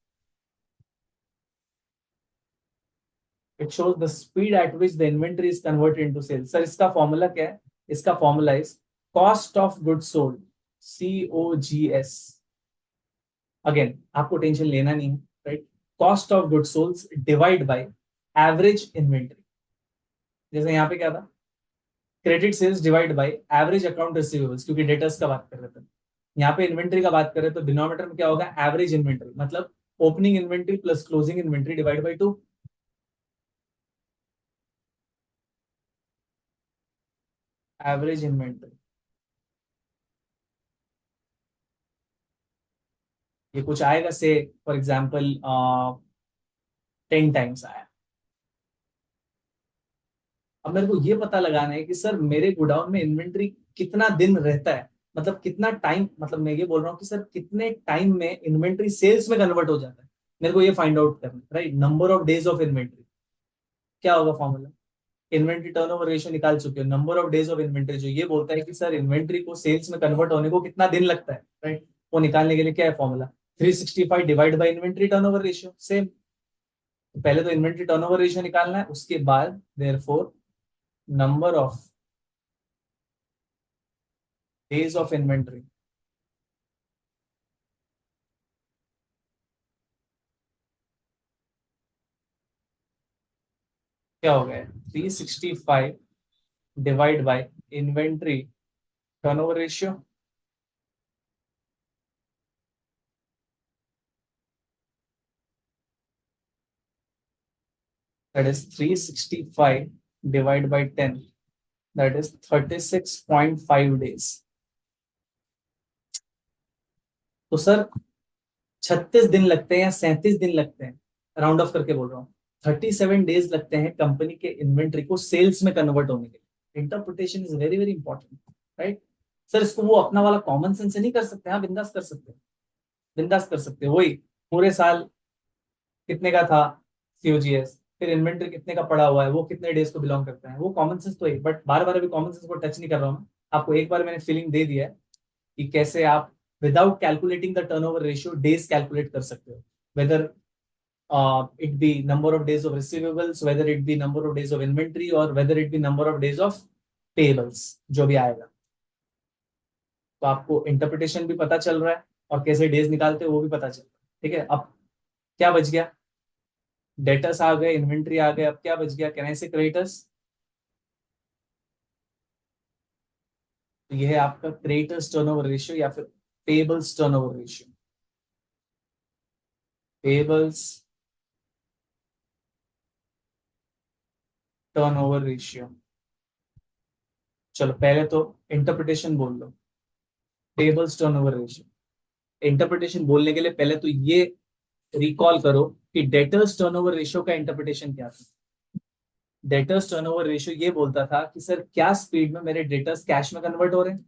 It shows the speed at which the inventory is converted into sales. Sir इसका formula क्या है? इसका formula is cost of goods sold, COGS। Again आपको tension लेना नहीं है, right? Cost of goods sold divide by average inventory. जैसे यहाँ पे क्या था? Credit sales divide by average account receivables, क्योंकि डेटर्स का बात कर रहे थे। यहाँ पे इन्वेंट्री का बात करें तो डिनोमिनेटर में क्या होगा? एवरेज इन्वेंट्री, मतलब opening inventory plus closing inventory divide by 2। Average inventory, ये कुछ आएगा से, फॉर एग्जाम्पल 10 टाइम्स आया। अब मेरे को ये पता लगाना है कि सर मेरे गोडाउन में इन्वेंट्री कितना दिन रहता है, मतलब कितना टाइम, मतलब मैं ये बोल रहा हूँ कि सर कितने टाइम में इन्वेंट्री सेल्स में कन्वर्ट हो जाता है, मेरे को ये फाइंड आउट करना है, right? Number of days of inventory, क्या होगा फॉर्मूला? इन्वेंट्री टर्नओवर रेशियो निकाल चुके हो, number of days of inventory जो ये बोलता है कि सर इन्वेंट्री को सेल्स में कन्वर्ट होने को कितना दिन लगता है, राइट? वो निकालने के लिए क्या है formula? 365 divide by inventory turnover ratio. Same, पहले तो इन्वेंट्री टर्नओवर रेशियो निकालना है, उसके बाद therefore number of days of inventory. क्या हो गया? 365 divide bye inventory turnover ratio. that is 365 divided by 10, that is 36.5 days. तो सर 36 दिन लगते हैं या 37 दिन लगते हैं, राउंड ऑफ करके बोल रहा हूँ, 37 डेज लगते हैं कंपनी के इन्वेंट्री को सेल्स में कन्वर्ट होने के लिए. Interpretation is very very important, right. Sir इसको वो अपना वाला कॉमन सेंस से नहीं कर सकते, हाँ बिंदास कर सकते हैं, बिंदास कर सकते हैं. वही पूरे साल कितने का था सीओजीएस, फिर इन्वेंट्री कितने का पड़ा हुआ है, वो कितने डेज को बिलोंग करता है, वो कॉमन सेंस तो है. बट बार बार अभी कॉमन सेंस को टच नहीं कर रहा हूँ. आपको एक बार मैंने फीलिंग दे दिया है कि कैसे आप without calculating the turnover ratio days calculate कर सकते हो, weather it be number of days of receivables, whether it be number of days of inventory, or whether it be number of days of payables, जो भी आएगा. तो आपको interpretation भी पता चल रहा है और कैसे डेज निकालते हैं वो भी पता चल रहा है. ठीक है, अब क्या बच गया, डेटर्स आ गए, इन्वेंट्री आ गए, अब क्या बच गया, कैन आई से क्रेडिटर्स. तो ये है आपका क्रेडिटर्स टर्नओवर रेशियो या फिर payables turnover ratio. Payables turnover ratio. चलो पहले तो इंटरप्रिटेशन बोल लो. पेबल्स टर्नओवर रेशियो इंटरप्रिटेशन बोलने के लिए पहले तो ये रिकॉल करो कि डेटर्स टर्नओवर रेशियो का इंटरप्रिटेशन क्या था. डेटर्स टर्नओवर रेशियो ये बोलता था कि सर क्या स्पीड में मेरे डेटर्स कैश में कन्वर्ट हो रहे हैं.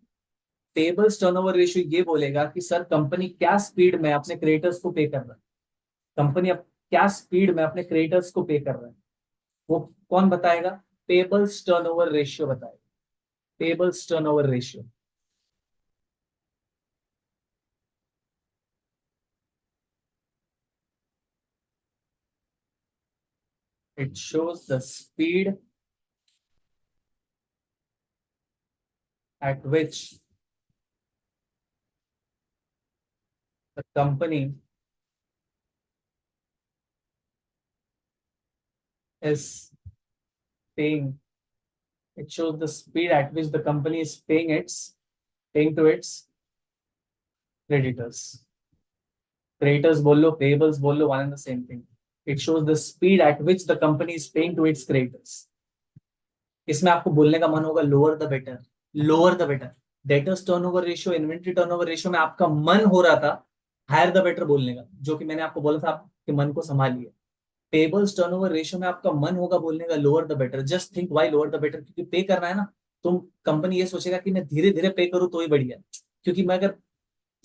पेबल्स टर्नओवर रेशियो ये बोलेगा कि सर कंपनी क्या स्पीड में अपने क्रेडिटर्स को पे कर रहा है, कंपनी अब क्या स्पीड में अपने क्रेडिटर्स को पे कर रहा है. वो कौन बताएगा, पेबल्स टर्नओवर रेशियो बताएगा. Payables turnover ratio it shows the speed at which the company is paying. It shows the speed at which the company is paying to its creditors. Creditors बोल लो, payables बोल लो, one and the same thing. It shows the speed at which the company is paying to its creditors. इसमें आपको बोलने का मन होगा lower the better, lower the better. Debtors turnover ratio, inventory turnover ratio में आपका मन हो रहा था हायर द बेटर बोलने का, जो कि मैंने आपको बोला था आपके मन को संभालिए. पेबल्स टर्नओवर रेशियो में आपका मन होगा बोलने का lower the better. Just think why lower the better, क्योंकि पे करना है ना, तो कंपनी ये सोचेगा कि मैं धीरे धीरे पे करूँ तो ही बढ़िया. क्योंकि मैं अगर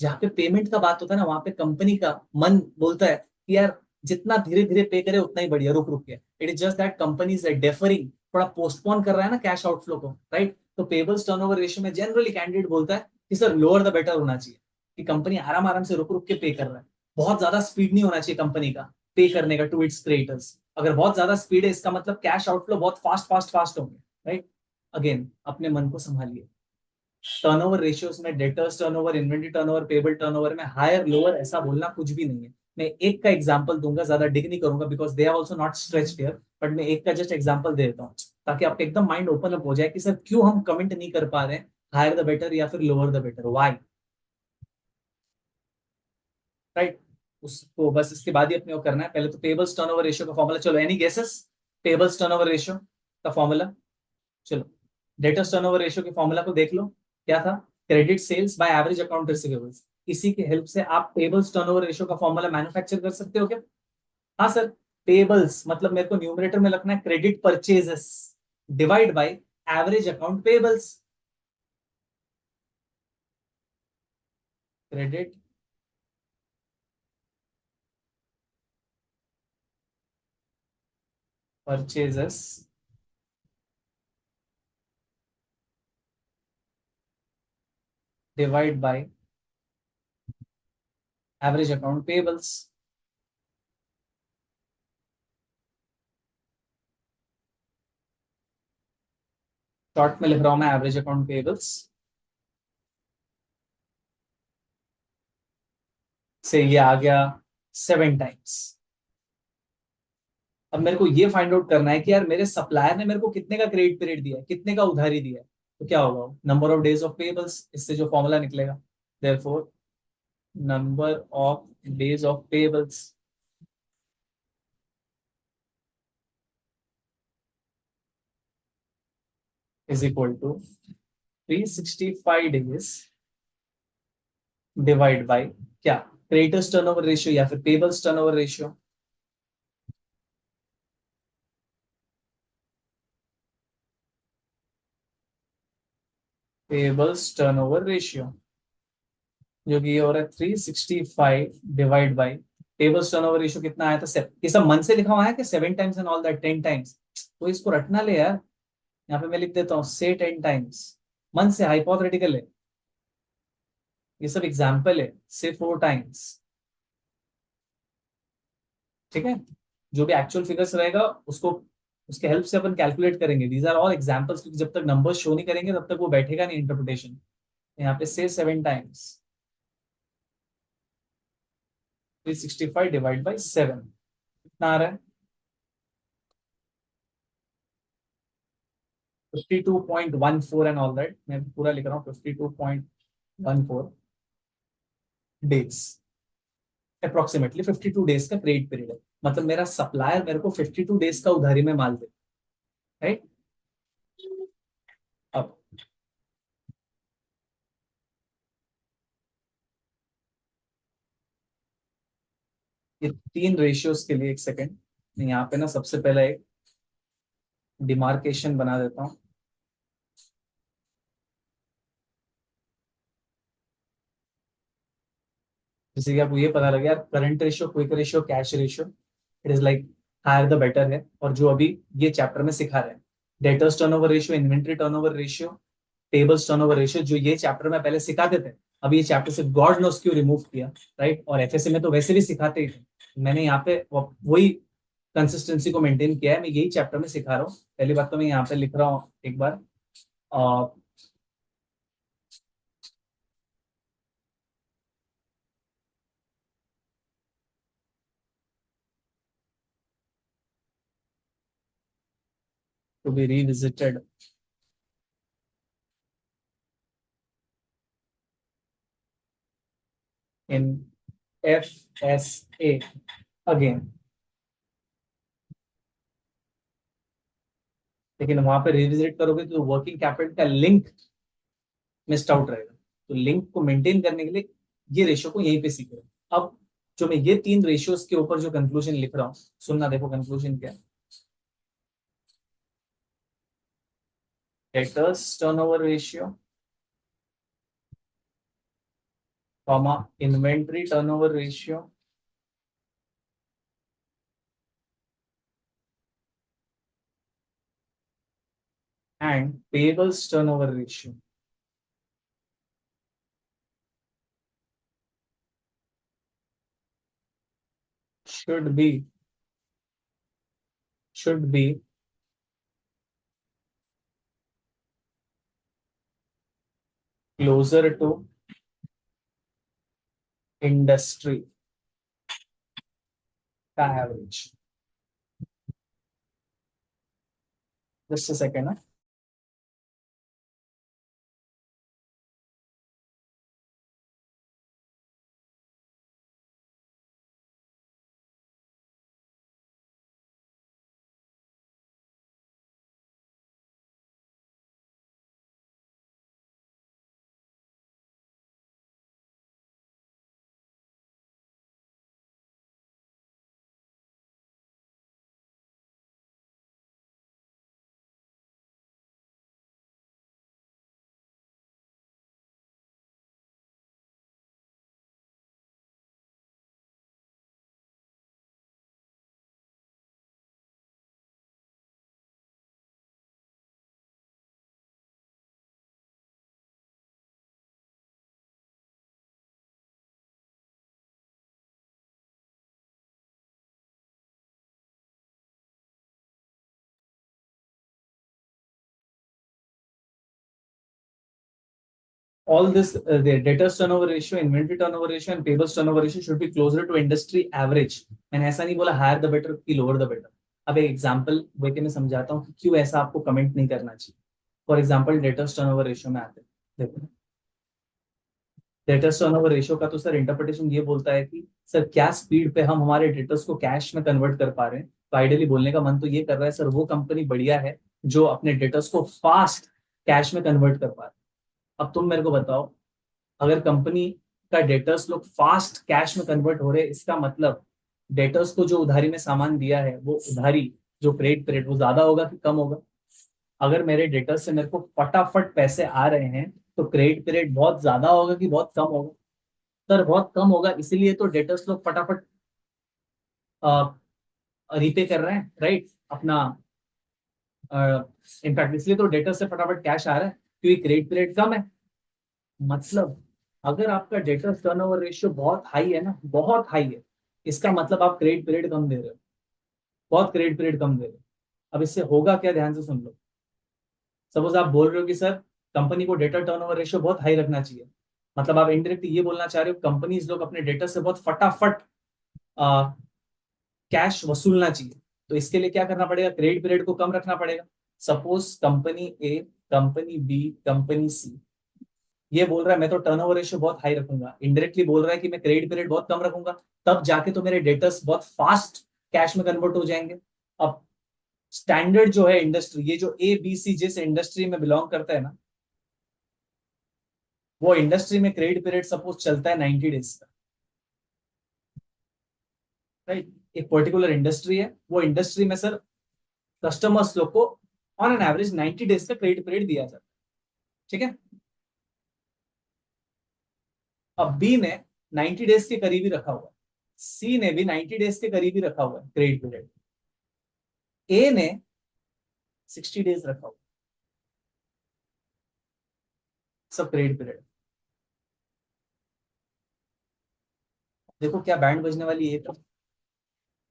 जहाँ पे पेमेंट का बात होता है ना, वहां पे कंपनी का मन बोलता है कि यार जितना धीरे धीरे पे करे उतना ही बढ़िया, रुक रुक के. It is just that company is deferring, थोड़ा पोस्टपोन कर रहा है ना कैश आउटफ्लो को, राइट. तो पेबल्स टर्नओवर रेशियो में जनरली कैंडिडेट बोलता है कि सर लोअर द बेटर होना चाहिए, कि कंपनी आराम आराम से रुक रुक के पे कर रहा है. बहुत ज्यादा स्पीड नहीं होना चाहिए कंपनी का पे करने का टू इट्स क्रेडिटर्स. अगर बहुत ज्यादा स्पीड है इसका मतलब कैश आउटफ्लो बहुत फास्ट फास्ट फास्ट होंगे, राइट. अगेन अपने मन को संभालिए. टर्नओवर रेशियोस में debtors turnover, inventory turnover, payable turnover में हायर लोअर ऐसा बोलना कुछ भी नहीं है. मैं एक का एग्जांपल दूंगा, ज्यादा डिग नहीं करूंगा because they are also not stretched here, but मैं एक का जस्ट एग्जांपल दे देता हूँ ताकि आपका एकदम माइंड ओपन अप हो जाए कि सर क्यों हम कमेंट नहीं कर पा रहे हैं हायर द बेटर या फिर lower the better, why, right. उसको बस इसके बाद ही अपने को करना है. पहले तो पेबल्स टर्नओवर रेशियो का फॉर्मूला, चलो any guesses, payables turnover ratio का फॉर्मूला. चलो डेटर्स टर्नओवर रेशियो के फॉर्मूला को देख लो, क्या था, credit sales by average account receivables. इसी के हेल्प से आप पेबल्स टर्नओवर रेशियो का फॉर्मूला मैन्युफैक्चर कर सकते हो क्या. हाँ सर, पेबल्स मतलब मेरे को न्यूमरेटर में लिखना है credit purchases divide by average account payables. Credit purchases divide by average account payables. Short में लिख रहा हूं मैं एवरेज अकाउंट पेबल्स. से ये आ गया 7 टाइम्स. अब मेरे को ये फाइंड आउट करना है कि यार मेरे सप्लायर ने मेरे को कितने का क्रेडिट पीरियड दिया है, कितने का उधारी दिया है. तो क्या होगा, number of days of payables, इससे जो फॉर्मूला निकलेगा. Therefore number of days of payables is equal to 365 days divide by क्या, क्रेडिटर्स टर्नओवर रेशियो या फिर payables turnover ratio. Payables turnover ratio जो कि ये हो रहा है 365 divide by payables turnover ratio कितना आया था। ये सब मन से लिखा हुआ है कि 7 times and all that 10 times, तो इसको रटना ले यार। यहाँ पे मैं लिख देता हूँ से 10 टाइम्स, मन से, हाइपोथेटिकल है, ये सब एग्जाम्पल है, से 4 टाइम्स। ठीक है, जो भी एक्चुअल फिगर्स रहेगा उसको, उसके हेल्प से अपन कैलकुलेट करेंगे। दीज आर ऑल एग्जाम्पल्स, क्योंकि जब तक नंबर्स शो नहीं करेंगे तब तक वो बैठेगा नहीं इंटरप्रिटेशन। यहाँ पे से 7 टाइम्स, 365 डिवाइड बाई 7 कितना आ रहा है, 52.14 एंड ऑल दैट, मैं पूरा लिख रहा हूँ 52.14 डेज, अप्रोक्सीमेटली 52 डेज का क्रेडिट पीरियड है। मतलब मेरा सप्लायर मेरे को 52 डेज का उधारी में माल दे, राइट। अब ये तीन रेशियोज के लिए, एक सेकेंड, यहाँ पे ना सबसे पहले एक डिमार्केशन बना देता हूँ। जैसे कि आपको ये पता लगे यार, current ratio, quick ratio, cash ratio, it is like higher the better है। और जो अभी ये चैप्टर में सिखा रहे हैं, debtors turnover ratio, inventory turnover ratio, tables turnover ratio, जो ये चैप्टर में पहले सिखाते थे, अभी ये चैप्टर से गॉड नोस क्यों रिमूव किया, राइट। और एफएसए में तो वैसे भी सिखाते ही थे, मैंने यहाँ पे वही कंसिस्टेंसी को मेंटेन किया है, मैं यही चैप्टर में सिखा रहा हूँ। पहली बात तो मैं यहाँ पे लिख रहा हूँ एक बार, to be revisited in FSA again. लेकिन वहां पे रिविजिट करोगे तो वर्किंग कैपिटल का लिंक मिस्ड आउट रहेगा, तो लिंक को मेंटेन करने के लिए ये रेशियो को यहीं पे सीख रहे हो। अब जो मैं ये तीन रेशियोज के ऊपर जो कंक्लूजन लिख रहा हूँ, सुनना, देखो कंक्लूजन क्या है। Debtors turnover ratio, comma inventory turnover ratio, and payables turnover ratio should be should be closer to industry का average. Just a second. All this, the debtors turnover ratio, inventory turnover ratio and payables turnover ratio should be closer to industry average। मैंने ऐसा नहीं बोला higher the better की lower the better. अब एक example देके मैं समझाता हूँ कि क्यों ऐसा आपको कमेंट नहीं करना चाहिए। For example debtors turnover ratio में आते हैं, देखो डेटर्स टर्नओवर रेशियो का तो सर इंटरप्रिटेशन ये बोलता है कि सर क्या स्पीड पे हम हमारे डेटर्स को कैश में कन्वर्ट कर पा रहे हैं। तो आइडियली बोलने का मन तो ये कर रहा है सर, वो कंपनी बढ़िया है जो अपने डेटर्स को फास्ट कैश में कन्वर्ट कर पा रहे। अब तुम मेरे को बताओ, अगर कंपनी का डेटर्स लोग फास्ट कैश में कन्वर्ट हो रहे, इसका मतलब डेटर्स को जो उधारी में सामान दिया है, वो उधारी जो क्रेडिट पीरियड वो ज्यादा होगा कि कम होगा? अगर मेरे डेटर्स से मेरे को फटाफट पैसे आ रहे हैं, तो क्रेडिट पीरियड बहुत ज्यादा होगा कि बहुत कम होगा? सर बहुत कम होगा, इसीलिए तो डेटर्स लोग फटाफट रीपे कर रहे हैं, राइट, अपना। इनफैक्ट इसलिए तो डेटर से फटाफट कैश आ रहा है, क्योंकि क्रेडिट पीरियड कम है। मतलब अगर आपका डेटर टर्नओवर रेशियो बहुत हाई है ना, बहुत हाई है, इसका मतलब आप क्रेडिट पीरियड कम दे रहे हो, बहुत क्रेडिट पीरियड कम दे रहे हो। अब इससे होगा क्या, ध्यान से सुन लो। सपोज आप बोल रहे हो कि सर कंपनी को डेटा टर्नओवर रेशियो बहुत हाई रखना चाहिए, मतलब आप इनडायरेक्टली ये बोलना चाह रहे हो कंपनीज लोग अपने डेटा से बहुत फटाफट कैश वसूलना चाहिए। तो इसके लिए क्या करना पड़ेगा, क्रेडिट पीरियड को कम रखना पड़ेगा। Suppose company A, company B, company सी ये बोल रहा है मैं तो टर्नओवर रेशियो बहुत हाई रखूंगा, इनडायरेक्टली बोल रहा है कि मैं क्रेडिट पीरियड बहुत कम रखूंगा, तब जाके तो मेरे डेटर्स बहुत फास्ट कैश में कन्वर्ट हो जाएंगे। अब स्टैंडर्ड जो है इंडस्ट्री, ये जो ए बी सी जिस इंडस्ट्री में बिलोंग करता है ना, वो इंडस्ट्री में क्रेडिट पीरियड सपोज चलता है 90 डेज का, राइट। एक पर्टिकुलर इंडस्ट्री है, वो इंडस्ट्री में सर कस्टमर्स लोग को ऑन एन एवरेज 90 डेज का क्रेडिट पीरियड दिया जाता है, ठीक है। अब बी ने 90 डेज के करीब ही रखा हुआ है, सी ने भी 90 डेज के करीब ही रखा हुआ है क्रेडिट पीरियड, ए ने 60 डेज रखा हुआ, सब क्रेडिट पीरियड। देखो क्या बैंड बजने वाली है। तो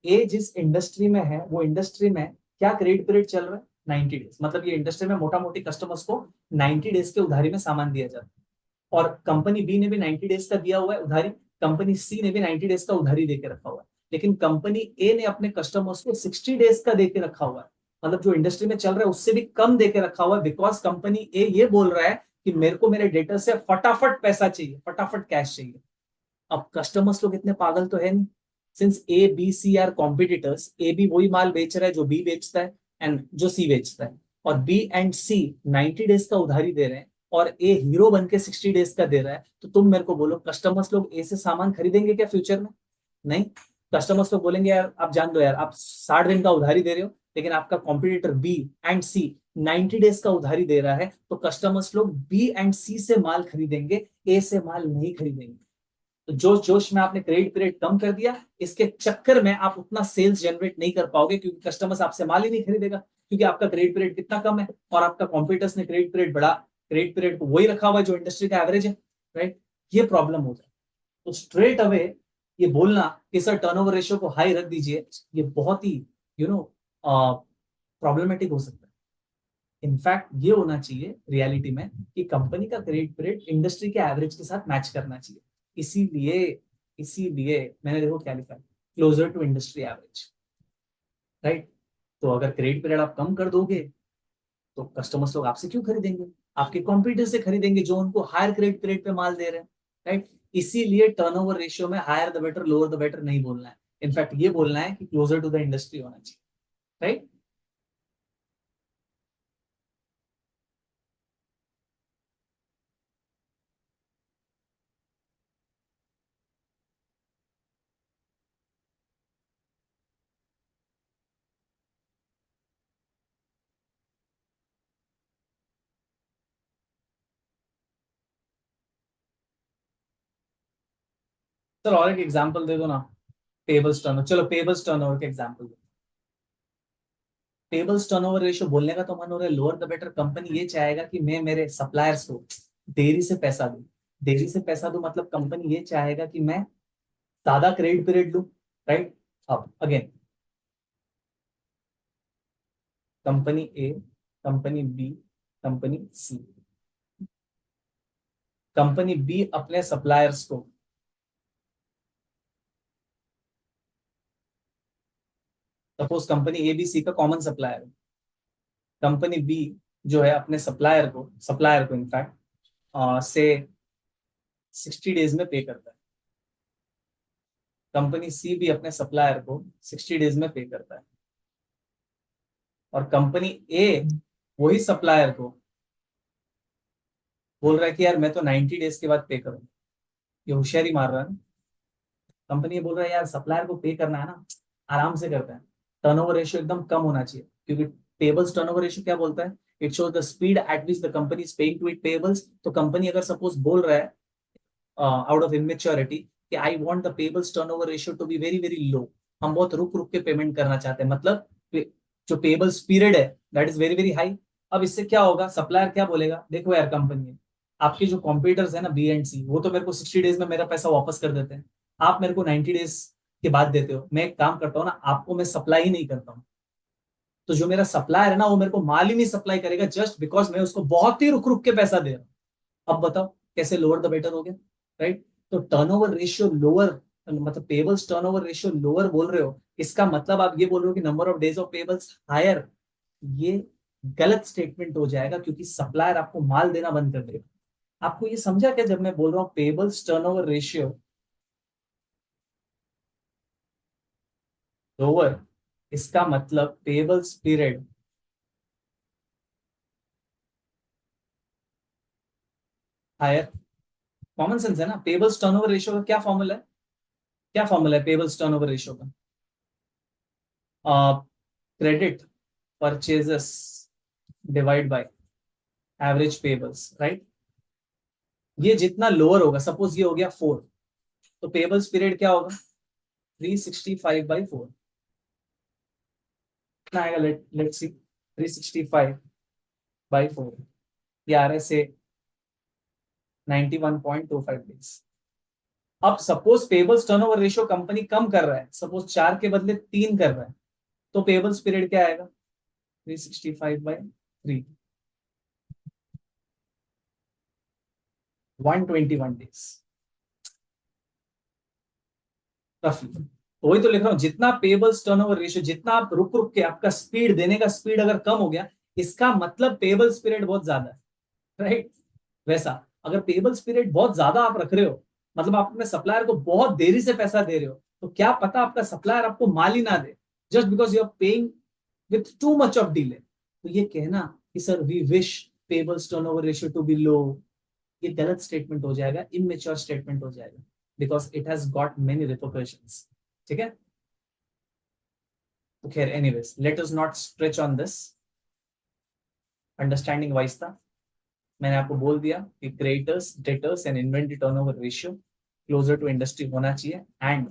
ए जिस इंडस्ट्री में है, वो इंडस्ट्री में क्या क्रेडिट पीरियड चल रहा है, 90 डेज। मतलब ये इंडस्ट्री में मोटा मोटी कस्टमर्स को 90 डेज के उधारी में सामान दिया जाता है, और कंपनी बी ने भी 90 डेज का दिया हुआ है उधारी, कंपनी सी ने भी 90 डेज का उधारी देके रखा हुआ है। लेकिन कंपनी ए ने अपने कस्टमर्स को 60 डेज का देके रखा हुआ है, मतलब जो इंडस्ट्री में चल रहा है उससे भी कम देके रखा हुआ है, बिकॉज कंपनी ए ये बोल रहा है कि मेरे को मेरे डेटर से फटाफट पैसा चाहिए, फटाफट कैश चाहिए। अब कस्टमर्स लोग इतने पागल तो है नहीं, since A B C are competitors, A भी वही माल बेच रहा है जो बी बेचता है एंड जो सी बेचता है, और बी एंड सी 90 डेज का उधारी दे रहे हैं, और ए हीरो बन के 60 डेज का दे रहा है, तो तुम मेरे को बोलो कस्टमर्स लोग ए से सामान खरीदेंगे क्या फ्यूचर में? नहीं। कस्टमर्स लोग बोलेंगे यार आप जान दो यार, आप 60 दिन का उधारी दे रहे हो, लेकिन आपका competitor B and C 90 days का उधारी दे रहा है, तो कस्टमर्स लोग बी एंड सी से माल खरीदेंगे, ए से माल नहीं खरीदेंगे। तो जोश जोश में आपने क्रेडिट पीरियड कम कर दिया, इसके चक्कर में आप उतना सेल्स जनरेट नहीं कर पाओगे, क्योंकि कस्टमर्स आपसे माल ही नहीं खरीदेगा, क्योंकि आपका क्रेडिट पीरियड कितना कम है, और आपका कॉम्पिटिटर्स ने क्रेडिट पीरियड बड़ा, क्रेडिट पीरियड को वही रखा हुआ है जो इंडस्ट्री का एवरेज है, राइट। ये प्रॉब्लम होता है। तो स्ट्रेट अवे ये बोलना कि सर टर्नओवर रेशियो को हाई रख दीजिए, ये बहुत ही यू नो प्रॉब्लमेटिक हो सकता है। इनफैक्ट ये होना चाहिए रियलिटी में कि कंपनी का क्रेडिट पीरियड इंडस्ट्री के एवरेज के साथ मैच करना चाहिए। इसीलिए इसीलिए मैंने देखो क्या लिखा है, closer to industry average, right. तो अगर क्रेडिट पीरियड आप कम कर दोगे, तो कस्टमर्स लोग आपसे क्यों खरीदेंगे, आपके कॉम्पिटिटर से खरीदेंगे जो उनको हायर क्रेडिट पीरियड पे माल दे रहे हैं, राइट। इसीलिए टर्नओवर रेशियो में higher the better, lower the better नहीं बोलना है, इनफैक्ट ये बोलना है कि क्लोजर टू द इंडस्ट्री होना चाहिए, राइट। सर और एक एग्जांपल दे दो ना, पेबल्स टर्नओवर, चलो पेबल्स टर्नओवर के एग्जांपल दो। पेबल्स टर्नओवर रेशियो बोलने का तो मन हो रहा है लोअर द बेटर, कंपनी ये चाहेगा कि मैं मेरे सप्लायर्स को देरी से पैसा दूं, देरी से पैसा दूं, मतलब कंपनी ये चाहेगा कि मैं ज्यादा क्रेडिट पीरियड लूं, राइट। अब again, company A, company B, company C, company B अपने सप्लायर्स को, suppose company A B C का कॉमन सप्लायर है, कंपनी बी जो है अपने सप्लायर को इनफैक्ट से 60 डेज में पे करता है, कंपनी सी भी अपने सप्लायर को 60 डेज में पे करता है, और कंपनी ए वही सप्लायर को बोल रहा है कि यार मैं तो 90 डेज के बाद पे करूँ, ये होशियारी मार रहा है ना। कंपनी बोल रहा है यार सप्लायर को पे करना है ना, आराम से करते हैं, टर्नओवर रेशियो एकदम कम होना चाहिए, क्योंकि पेबल्स टर्नओवर रेशियो क्या बोलता है, it shows the speed at which the company is paying to it payables. तो कंपनी अगर सपोज बोल रहा है आउट ऑफ इमेच्योरिटी कि I want the payables turnover ratio to be very very low, हम बहुत रुक रुक के पेमेंट करना चाहते हैं, मतलब जो पेबल्स पीरियड है that is very very high. अब इससे क्या होगा, सप्लायर क्या बोलेगा, देखो यार कंपनी, आपके जो कॉम्पिटिटर्स है ना बी एंड सी, वो तो मेरे को 60 डेज में मेरा पैसा वापस कर देते हैं, आप मेरे को 90 डेज के बाद देते हो। मैं एक काम करता हूँ ना, आपको मैं सप्लाई ही नहीं करता हूँ, तो जो मेरा सप्लायर है ना वो मेरे को माल ही नहीं सप्लाई करेगा, जस्ट बिकॉज मैं उसको बहुत ही रुक रुक के पैसा दे रहा हूँ। अब बताओ कैसे लोअर द बेटर हो गया, राइट। तो टर्नओवर रेशियो लोअर, मतलब पेबल्स टर्नओवर रेशियो लोअर बोल रहे हो, इसका मतलब आप ये बोल रहे हो कि number of days of payables higher, ये गलत स्टेटमेंट हो जाएगा, क्योंकि सप्लायर आपको माल देना बंद कर देगा। आपको ये समझा क्या जब मैं बोल रहा हूँ पेबल्स टर्नओवर रेशियो लोअर, इसका मतलब payables period higher. Common sense है ना, पेबल्स टर्नओवर रेशियो का क्या फॉर्मूला है, क्या फॉर्मूला है पेबल्स टर्नओवर रेशियो का, credit purchases divide by average payables, right. ये जितना लोअर होगा, सपोज ये हो गया 4, तो पेबल्स पीरियड क्या होगा, 365/4, कितना आएगा, लेट सी, 365/4, ये आ रहा है से 91.25 डेज। अब suppose payables turnover ratio company कम कर रहा है, सपोज 4 के बदले 3 कर रहा है, तो पेबल्स पीरियड क्या आएगा, 365/3, 121 डेज रफली। तो वही तो लिख रहा हूं, जितना पेबल्स टर्नओवर रेशियो, जितना आप रुक रुक के, आपका स्पीड देने का स्पीड अगर कम हो गया, इसका मतलब पेबल्स पीरियड बहुत ज्यादा है, राइट। वैसा अगर पेबल्स पीरियड बहुत ज्यादा आप रख रहे हो, मतलब आप अपने सप्लायर को बहुत देरी से पैसा दे रहे हो, तो क्या पता आपका सप्लायर आपको माल ही ना दे, just because you are paying with too much of delay. तो ये कहना कि sir we wish payables turnover ratio to be low, ये गलत स्टेटमेंट हो जाएगा, इमेच्योर स्टेटमेंट हो जाएगा, because it has got many repercussions. ठीक है, तो खैर anyways let us not stretch on this, understanding wise था। मैंने आपको बोल दिया कि creditors debtors and inventory turnover ratio closer to industry होना चाहिए, एंड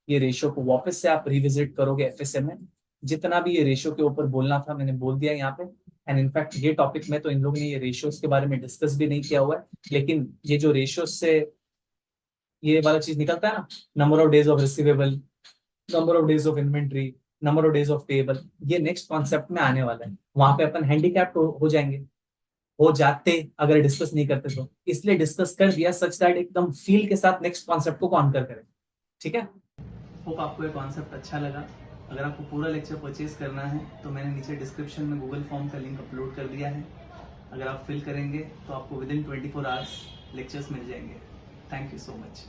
ये रेशियो को वापस से आप रिविजिट करोगे एफएसएम में, जितना भी ये रेशियो के ऊपर बोलना था मैंने बोल दिया यहाँ पे। एंड इनफैक्ट ये टॉपिक में तो इन लोगों ने ये रेशियोज के बारे में डिस्कस भी नहीं किया हुआ है, लेकिन ये जो रेशियोज से ये वाला चीज निकलता है ना, number of days of receivable, number of days of inventory, number of days of payable, ये नेक्स्ट कॉन्सेप्ट में आने वाला है, वहां पे अपन हैंडीकैप्ड हो जाएंगे, हो जाते अगर डिस्कस नहीं करते तो, इसलिए डिस्कस कर दिया सच दैट एकदम फील के साथ नेक्स्ट कॉन्सेप्ट को कॉन्कर करें। ठीक है, होप आपको ये कॉन्सेप्ट अच्छा लगा। अगर आपको पूरा लेक्चर परचेज करना है तो मैंने नीचे डिस्क्रिप्शन में गूगल फॉर्म का लिंक अपलोड कर दिया है, अगर आप फिल करेंगे तो आपको विद इन 24 आवर्स लेक्चर्स मिल जाएंगे। Thank you so much.